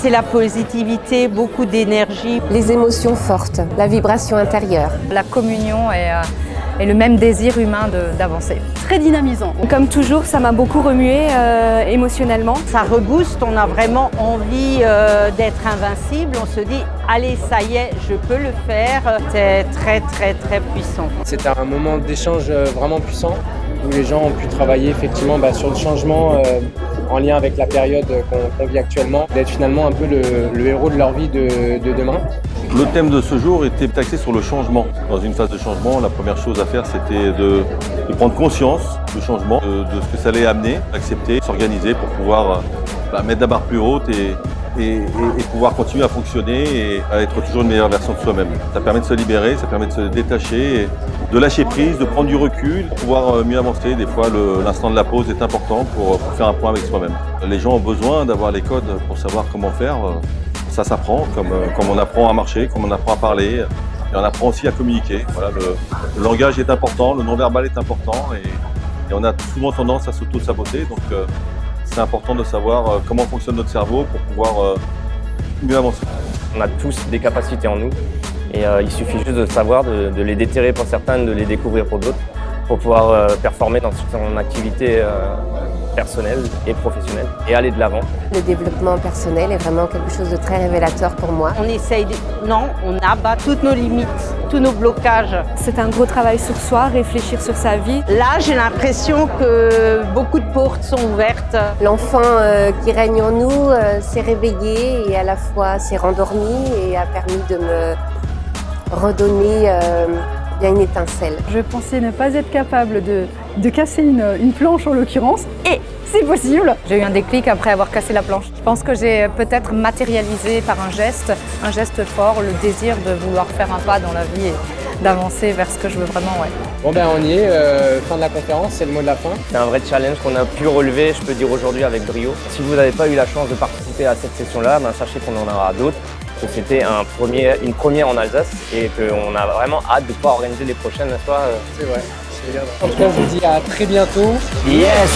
c'est la positivité, beaucoup d'énergie. Les émotions fortes, la vibration intérieure. La communion et le même désir humain d'avancer. Très dynamisant. Comme toujours, ça m'a beaucoup remué émotionnellement. Ça rebooste, on a vraiment envie d'être invincible. On se dit, allez, ça y est, je peux le faire. C'est très, très, très puissant. C'était un moment d'échange vraiment puissant où les gens ont pu travailler effectivement sur le changement en lien avec la période qu'on vit actuellement, d'être finalement un peu le héros de leur vie de demain. Le thème de ce jour était axé sur le changement. Dans une phase de changement, la première chose à faire, c'était de prendre conscience du changement, de ce que ça allait amener, accepter, s'organiser pour pouvoir mettre la barre plus haute et pouvoir continuer à fonctionner et à être toujours une meilleure version de soi-même. Ça permet de se libérer, ça permet de se détacher, de lâcher prise, de prendre du recul, de pouvoir mieux avancer. Des fois, l'instant de la pause est important pour faire un point avec soi-même. Les gens ont besoin d'avoir les codes pour savoir comment faire. Ça s'apprend, comme on apprend à marcher, comme on apprend à parler, et on apprend aussi à communiquer. Voilà, le langage est important, le non-verbal est important, et on a souvent tendance à s'auto-saboter. Donc c'est important de savoir comment fonctionne notre cerveau pour pouvoir mieux avancer. On a tous des capacités en nous, et il suffit juste de savoir, de les déterrer pour certains, de les découvrir pour d'autres, pour pouvoir performer dans son activité personnelle et professionnelle et aller de l'avant. Le développement personnel est vraiment quelque chose de très révélateur pour moi. On essaye, on abat toutes nos limites, tous nos blocages. C'est un gros travail sur soi, réfléchir sur sa vie. Là, j'ai l'impression que beaucoup de portes sont ouvertes. L'enfant qui règne en nous s'est réveillé et à la fois s'est rendormi et a permis de me redonner une étincelle. Je pensais ne pas être capable de casser une planche en l'occurrence, et c'est possible. J'ai eu un déclic après avoir cassé la planche. Je pense que j'ai peut-être matérialisé par un geste fort, le désir de vouloir faire un pas dans la vie et d'avancer vers ce que je veux vraiment. Ouais. Bon on y est, fin de la conférence, c'est le mot de la fin. C'est un vrai challenge qu'on a pu relever, je peux dire aujourd'hui avec brio. Si vous n'avez pas eu la chance de participer à cette session-là, sachez qu'on en aura d'autres. Que c'était une première en Alsace et qu'on a vraiment hâte de pouvoir organiser les prochaines, n'est-ce pas? C'est vrai, c'est bien. En tout cas, je vous dis à très bientôt. Yes.